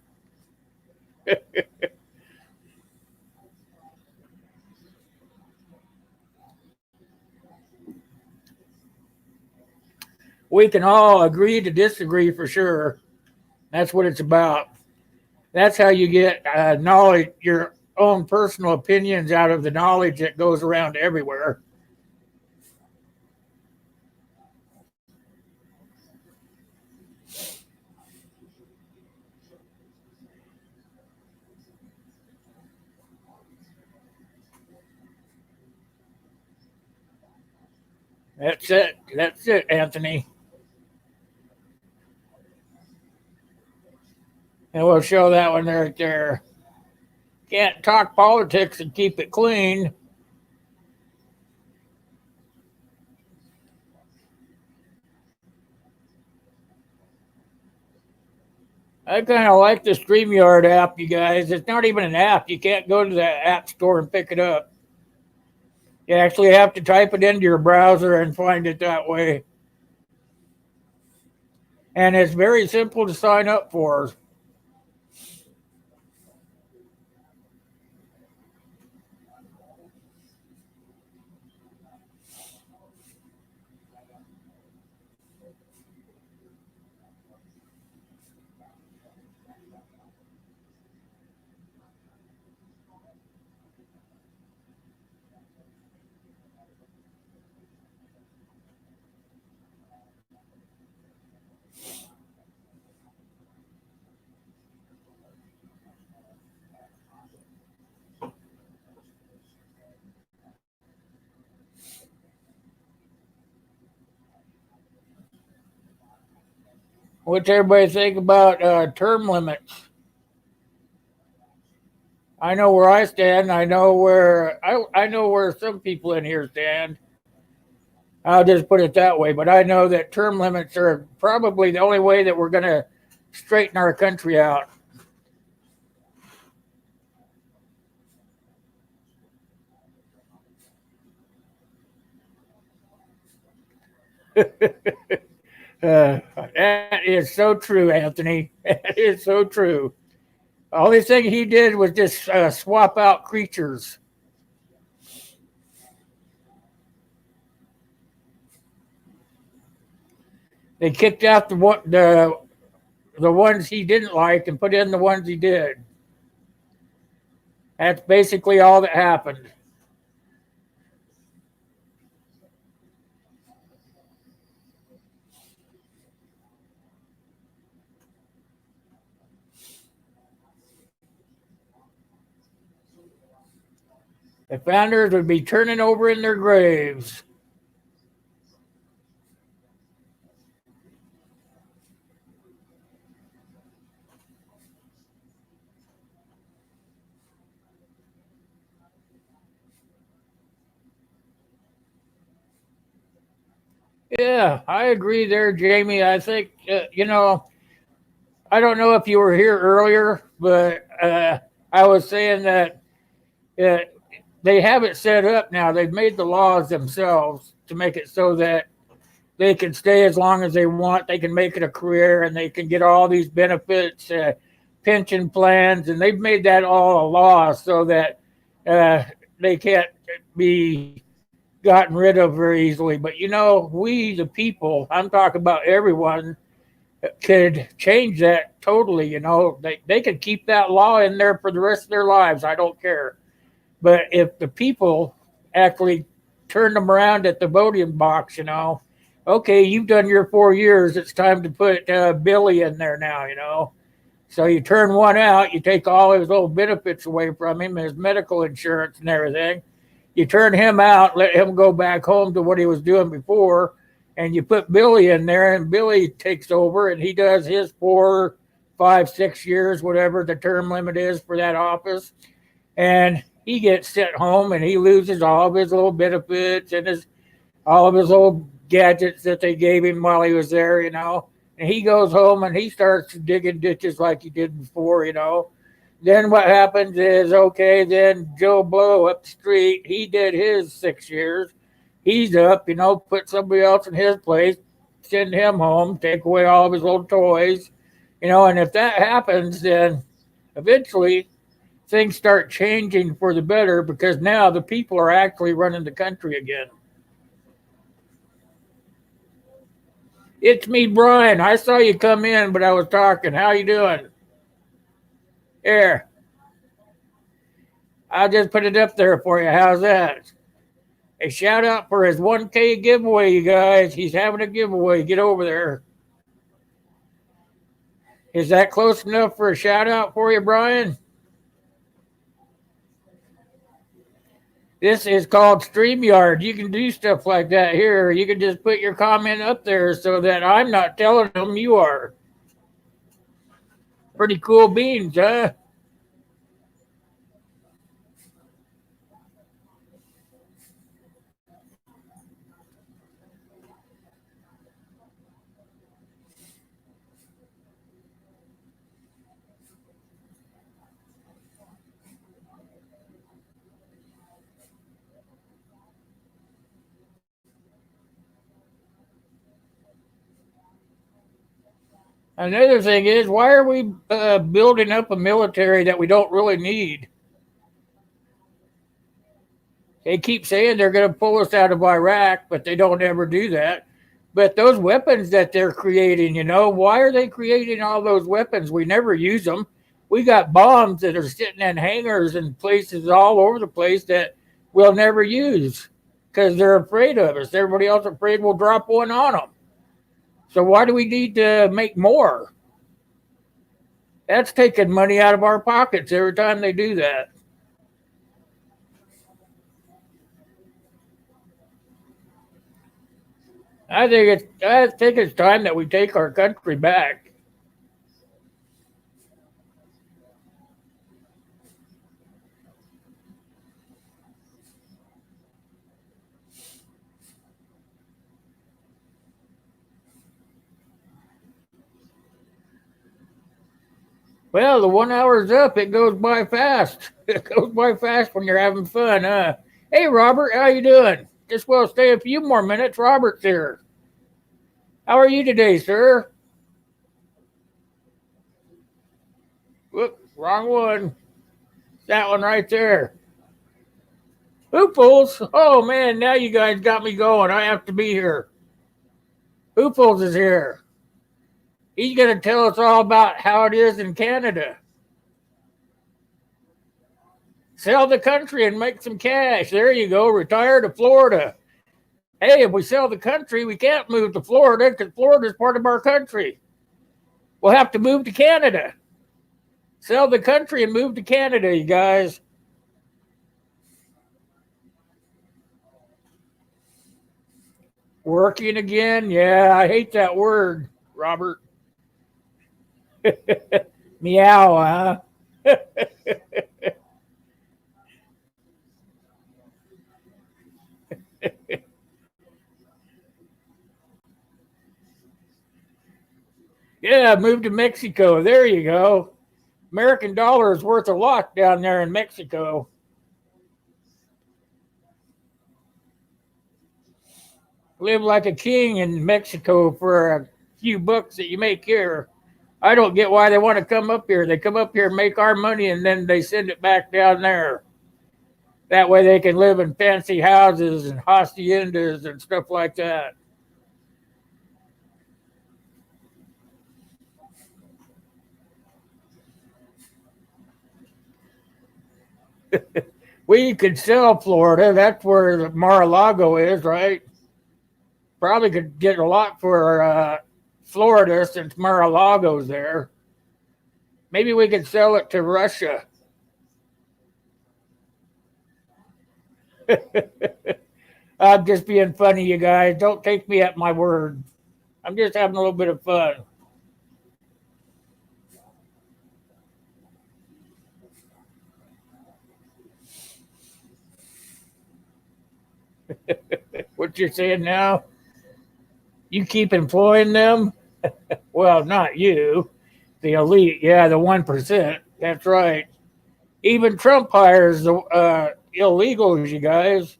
We can all agree to disagree for sure. That's what it's about. That's how you get knowledge, your own personal opinions out of the knowledge that goes around everywhere. That's it. That's it, Anthony. And we'll show that one right there. Can't talk politics and keep it clean. I kind of like the StreamYard app, you guys. It's not even an app. You can't go to the app store and pick it up. You actually have to type it into your browser and find it that way. And it's very simple to sign up for. What's everybody think about term limits? I know where I stand. I know where some people in here stand. I'll just put it that way. But I know that term limits are probably the only way that we're going to straighten our country out. That is so true, Anthony. That is so true. The only thing he did was just swap out creatures. They kicked out the ones he didn't like and put in the ones he did. That's basically all that happened. The founders would be turning over in their graves. Yeah, I agree there, Jamie. I think, I don't know if you were here earlier, but I was saying that uh, they have it set up now. They've made the laws themselves to make it so that they can stay as long as they want. They can make it a career, and they can get all these benefits, pension plans, and they've made that all a law so that they can't be gotten rid of very easily. But we, the people, I'm talking about everyone, could change that totally. They could keep that law in there for the rest of their lives. I don't care. But if the people actually turn them around at the voting box, okay, you've done your 4 years. It's time to put Billy in there now. So you turn one out, you take all his little benefits away from him, his medical insurance and everything. You turn him out, let him go back home to what he was doing before, and you put Billy in there, and Billy takes over, and he does his 4, 5, 6 years, whatever the term limit is for that office, and he gets sent home, and he loses all of his little benefits and all of his old gadgets that they gave him while he was there, and he goes home and he starts digging ditches like he did before. Then what happens is, okay, then Joe Blow up the street, he did his 6 years. He's up, put somebody else in his place, send him home, take away all of his old toys, and if that happens, then eventually things start changing for the better, because now the people are actually running the country again. It's me, Brian. I saw you come in, but I was talking. How you doing? Here. I'll just put it up there for you. How's that? A shout out for his 1K giveaway, you guys. He's having a giveaway. Get over there. Is that close enough for a shout out for you, Brian? This is called StreamYard. You can do stuff like that here. You can just put your comment up there so that I'm not telling them you are. Pretty cool beans, huh? Another thing is, why are we building up a military that we don't really need? They keep saying they're going to pull us out of Iraq, but they don't ever do that. But those weapons that they're creating, why are they creating all those weapons? We never use them. We got bombs that are sitting in hangars and places all over the place that we'll never use because they're afraid of us. Everybody else is afraid we'll drop one on them. So why do we need to make more? That's taking money out of our pockets every time they do that. I think it's time that we take our country back. Well, the 1 hour's up. It goes by fast. It goes by fast when you're having fun, huh? Hey, Robert, how you doing? Just will stay a few more minutes. Robert's here. How are you today, sir? Whoop, wrong one. That one right there. Hooples. Oh, man, now you guys got me going. I have to be here. Hooples is here. He's going to tell us all about how it is in Canada. Sell the country and make some cash. There you go. Retire to Florida. Hey, if we sell the country, we can't move to Florida because Florida is part of our country. We'll have to move to Canada. Sell the country and move to Canada, you guys. Working again? Yeah, I hate that word, Robert. Meow, huh? Yeah, move to Mexico. There you go. American dollar is worth a lot down there in Mexico. live like a king in Mexico for a few bucks that you make here. I don't get why they want to come up here. They come up here, make our money, and then they send it back down there. That way they can live in fancy houses and haciendas and stuff like that. We could sell Florida. That's where Mar-a-Lago is, right? Probably could get a lot for Florida since Mar-a-Lago's there. Maybe we could sell it to Russia. I'm just being funny, you guys. Don't take me at my word. I'm just having a little bit of fun. What you're saying now? You keep employing them? Well, not you. The elite, yeah, the 1%. That's right. Even Trump hires the illegals, you guys.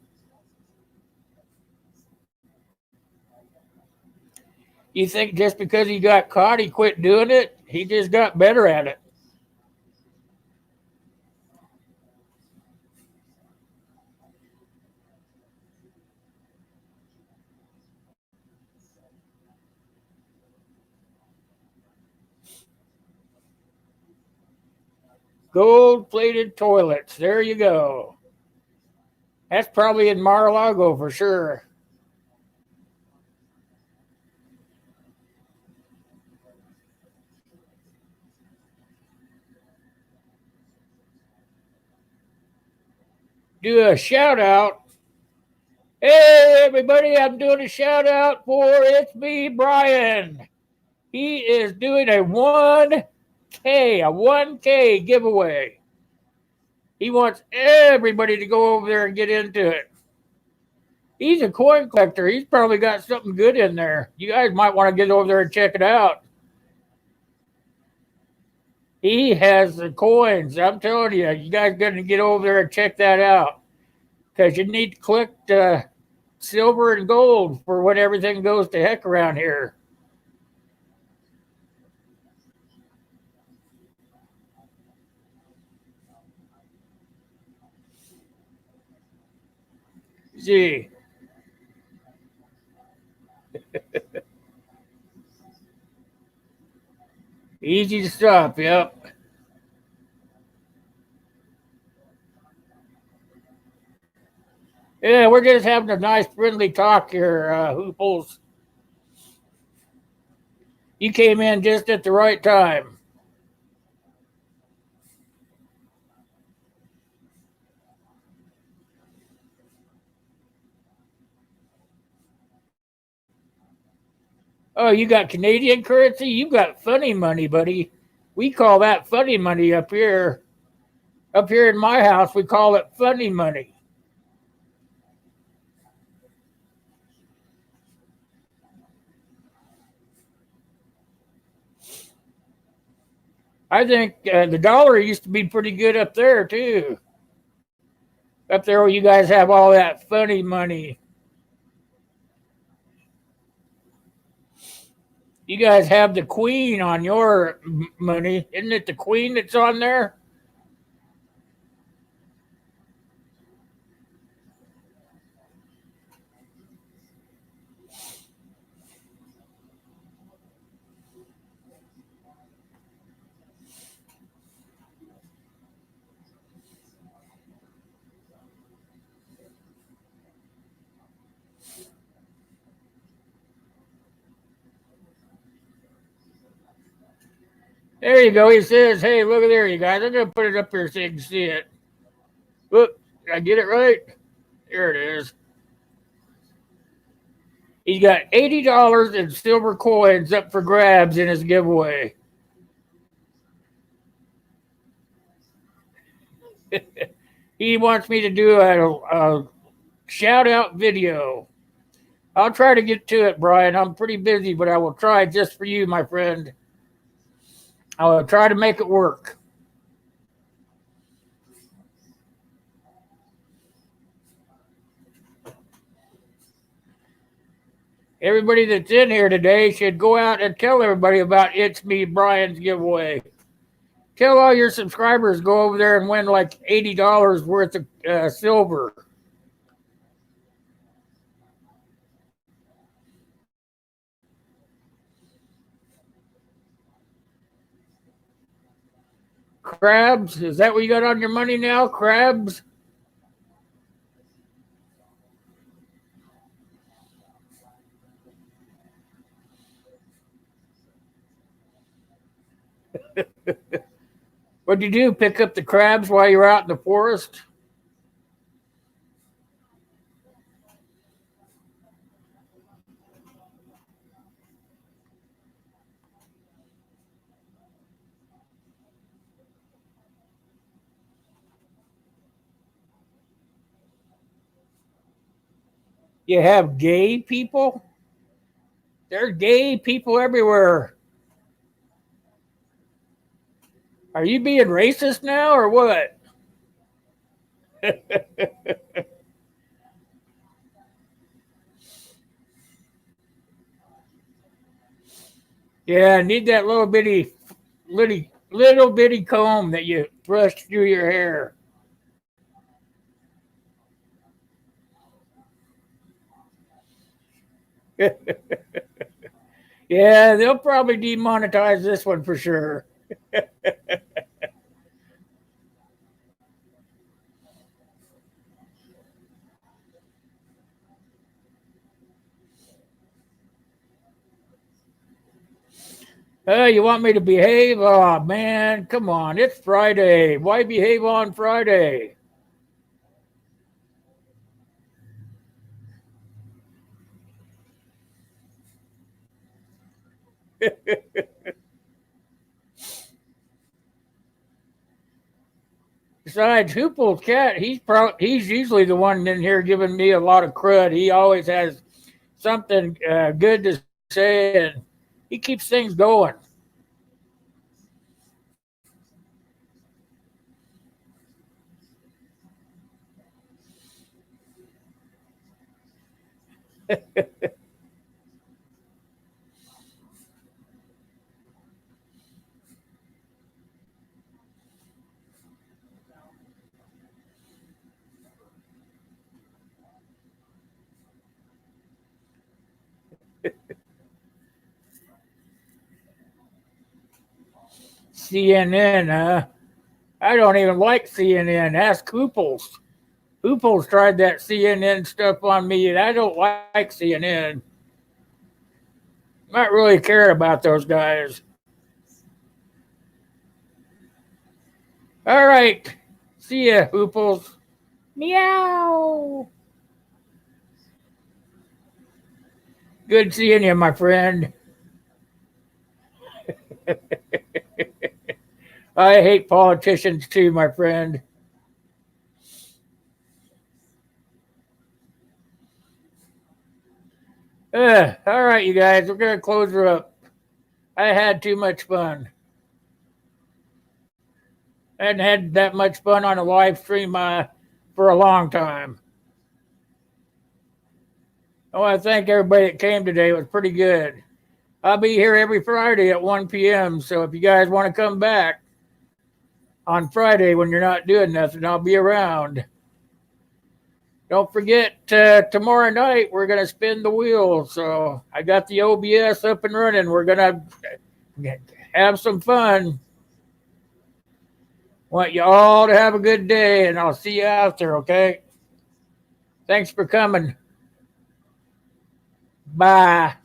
You think just because he got caught, he quit doing it? He just got better at it. Gold plated toilets. There you go. That's probably in Mar-a-Lago for sure. Do a shout out. Hey, everybody, I'm doing a shout out for It's Me, Brian. He is doing a 1K giveaway. He wants everybody to go over there and get into it. He's a coin collector. He's probably got something good in there. You guys might want to get over there and check it out. He has the coins. I'm telling you, you guys got to get over there and check that out. Because you need to collect silver and gold for when everything goes to heck around here. See. Easy stuff, yep. Yeah, we're just having a nice friendly talk here, Hooples. You came in just at the right time. Oh, you got Canadian currency? You got funny money, buddy. We call that funny money up here. Up here in my house, we call it funny money. I think the dollar used to be pretty good up there, too. Up there where you guys have all that funny money. You guys have the queen on your money. Isn't it the queen that's on there? There you go. He says, hey, look at there, you guys. I'm going to put it up here so you can see it. Look, did I get it right? There it is. He's got $80 in silver coins up for grabs in his giveaway. He wants me to do a shout out video. I'll try to get to it, Brian. I'm pretty busy, but I will try just for you, my friend. I will try to make it work. Everybody that's in here today should go out and tell everybody about It's Me Brian's giveaway. Tell all your subscribers, go over there and win like $80 worth of silver. Crabs? Is that what you got on your money now? Crabs? What'd you do? Pick up the crabs while you're out in the forest? You have gay people? There are gay people everywhere. Are you being racist now or what? Yeah, I need that little bitty comb that you brush through your hair. Yeah, they'll probably demonetize this one for sure. You want me to behave? Oh, man, come on. It's Friday. Why behave on Friday? Besides, Hoople's cat, he's usually the one in here giving me a lot of crud. He always has something good to say, and he keeps things going. CNN, huh? I don't even like CNN. Ask Hooples. Hooples tried that CNN stuff on me, and I don't like CNN. Not really care about those guys. All right. See ya, Hooples. Meow. Good seeing you, my friend. I hate politicians too, my friend. All right, you guys, we're going to close her up. I had too much fun. I hadn't had that much fun on a live stream for a long time. I want to thank everybody that came today. It was pretty good. I'll be here every Friday at 1 p.m. So if you guys want to come back on Friday when you're not doing nothing, I'll be around. Don't forget, tomorrow night we're going to spin the wheel. So I got the OBS up and running. We're going to have some fun. Want you all to have a good day, and I'll see you out there, okay? Thanks for coming. Bye.